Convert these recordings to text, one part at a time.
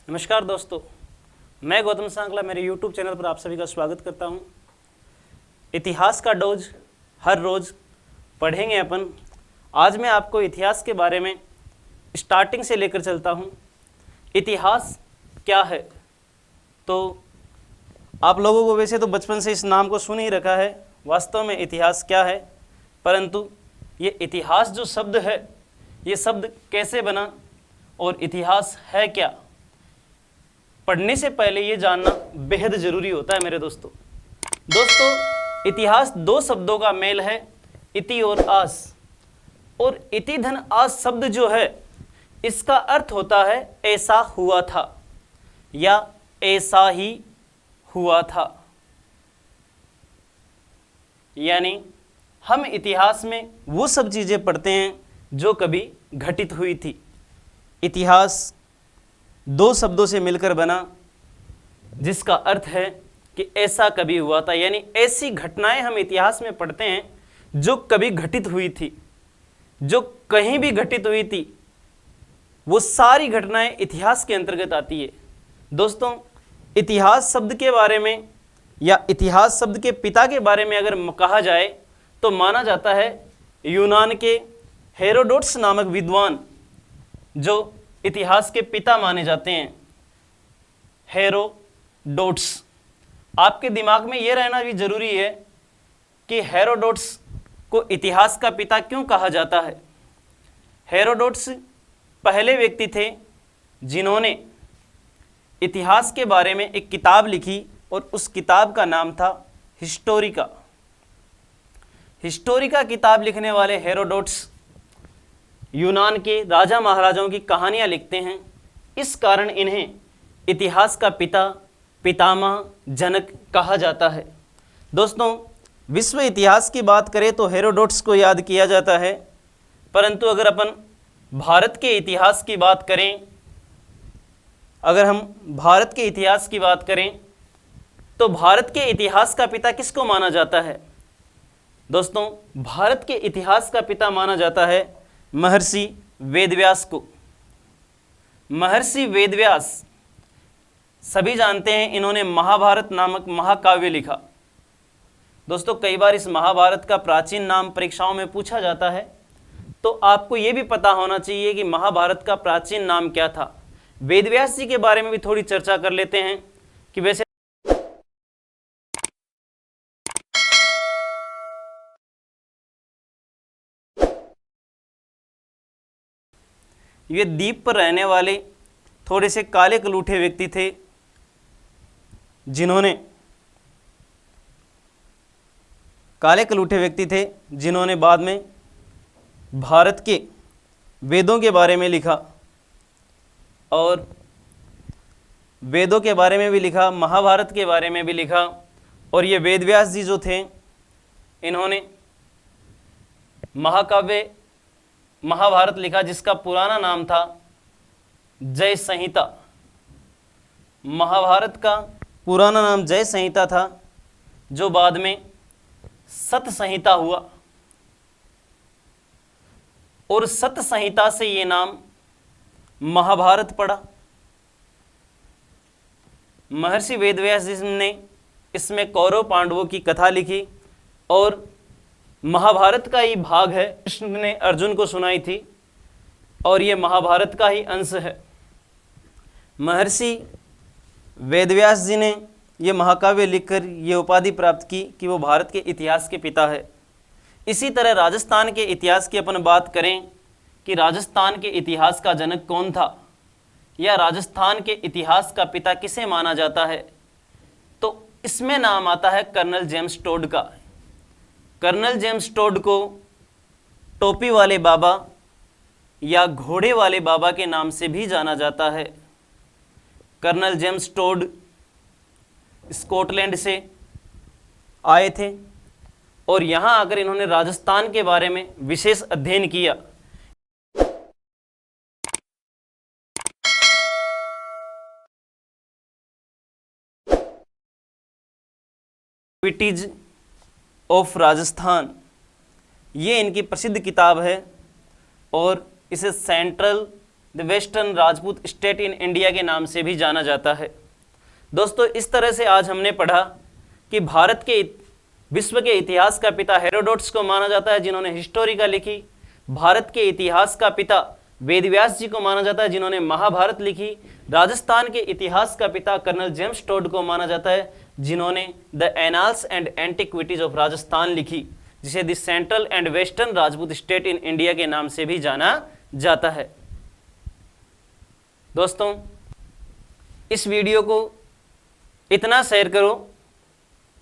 नमस्कार दोस्तों, मैं गौतम सांकला मेरे YouTube चैनल पर आप सभी का स्वागत करता हूं। इतिहास का डोज हर रोज़ पढ़ेंगे अपन। आज मैं आपको इतिहास के बारे में स्टार्टिंग से लेकर चलता हूं। इतिहास क्या है? तो आप लोगों को वैसे तो बचपन से इस नाम को सुन ही रखा है, वास्तव में इतिहास क्या है। परंतु ये इतिहास जो शब्द है, ये शब्द कैसे बना और इतिहास है क्या, पढ़ने से पहले ये जानना बेहद ज़रूरी होता है मेरे दोस्तों। इतिहास दो शब्दों का मेल है, इति और आस। और इति धन आस शब्द जो है, इसका अर्थ होता है ऐसा हुआ था या ऐसा ही हुआ था। यानी हम इतिहास में वो सब चीज़ें पढ़ते हैं जो कभी घटित हुई थी। इतिहास दो शब्दों से मिलकर बना, जिसका अर्थ है कि ऐसा कभी हुआ था। यानी ऐसी घटनाएं हम इतिहास में पढ़ते हैं जो कभी घटित हुई थी, जो कहीं भी घटित हुई थी, वो सारी घटनाएं इतिहास के अंतर्गत आती है। दोस्तों, इतिहास शब्द के बारे में या इतिहास शब्द के पिता के बारे में अगर कहा जाए तो माना जाता है यूनान के हेरोडोटस नामक विद्वान, जो इतिहास के पिता माने जाते हैं, हेरोडोटस। आपके दिमाग में यह रहना भी जरूरी है कि हेरोडोटस को इतिहास का पिता क्यों कहा जाता है। हेरोडोटस पहले व्यक्ति थे जिन्होंने इतिहास के बारे में एक किताब लिखी और उस किताब का नाम था हिस्टोरिका। हिस्टोरिका किताब लिखने वाले हेरोडोटस यूनान के राजा महाराजाओं की कहानियां लिखते हैं। इस कारण इन्हें इतिहास का पिता, पितामह, जनक कहा जाता है। दोस्तों, विश्व इतिहास की बात करें तो हेरोडोटस को याद किया जाता है, परंतु अगर अपन भारत के इतिहास की बात करें, अगर हम भारत के इतिहास की बात करें तो भारत के इतिहास का पिता किसको माना जाता है? दोस्तों, भारत के इतिहास का पिता माना जाता है महर्षि वेदव्यास को। महर्षि वेदव्यास सभी जानते हैं, इन्होंने महाभारत नामक महाकाव्य लिखा। दोस्तों, कई बार इस महाभारत का प्राचीन नाम परीक्षाओं में पूछा जाता है, तो आपको यह भी पता होना चाहिए कि महाभारत का प्राचीन नाम क्या था। वेदव्यास जी के बारे में भी थोड़ी चर्चा कर लेते हैं कि वैसे ये द्वीप पर रहने वाले थोड़े से काले कलूठे व्यक्ति थे, जिन्होंने बाद में भारत के वेदों के बारे में लिखा, और वेदों के बारे में भी लिखा, महाभारत के बारे में भी लिखा। और ये वेदव्यास जी जो थे, इन्होंने महाकाव्य महाभारत लिखा, जिसका पुराना नाम था जय संहिता। महाभारत का पुराना नाम जय संहिता था, जो बाद में सत संहिता हुआ, और सत संहिता से ये नाम महाभारत पड़ा। महर्षि वेदव्यास जी ने इसमें कौरव पांडवों की कथा लिखी, और महाभारत का ही भाग है, कृष्ण ने अर्जुन को सुनाई थी, और ये महाभारत का ही अंश है। महर्षि वेदव्यास जी ने ये महाकाव्य लिखकर ये उपाधि प्राप्त की कि वो भारत के इतिहास के पिता है। इसी तरह राजस्थान के इतिहास की अपन बात करें कि राजस्थान के इतिहास का जनक कौन था, या राजस्थान के इतिहास का पिता किसे माना जाता है, तो इसमें नाम आता है कर्नल जेम्स टोड का। कर्नल जेम्स टोड को टोपी वाले बाबा या घोड़े वाले बाबा के नाम से भी जाना जाता है। कर्नल जेम्स टोड स्कॉटलैंड से आए थे, और यहाँ आकर इन्होंने राजस्थान के बारे में विशेष अध्ययन किया। एक्टिविटीज ऑफ राजस्थान, ये इनकी प्रसिद्ध किताब है, और इसे central the western Rajput state in India के नाम से भी जाना जाता है। दोस्तों, इस तरह से आज हमने पढ़ा कि भारत के विश्व के इतिहास का पिता हेरोडोटस को माना जाता है, जिन्होंने हिस्टोरिका लिखी। भारत के इतिहास का पिता वेदव्यास जी को माना जाता है, जिन्होंने महाभारत लिखी। राजस्थान के इतिहास का पिता कर्नल जेम्स टोड को माना जाता है, जिन्होंने the annals and antiquities of Rajasthan लिखी, जिसे the central and western Rajput state in India के नाम से भी जाना जाता है। दोस्तों, इस वीडियो को इतना शेयर करो,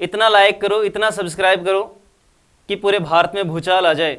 इतना लाइक करो, इतना सब्सक्राइब करो कि पूरे भारत में भूचाल आ जाए।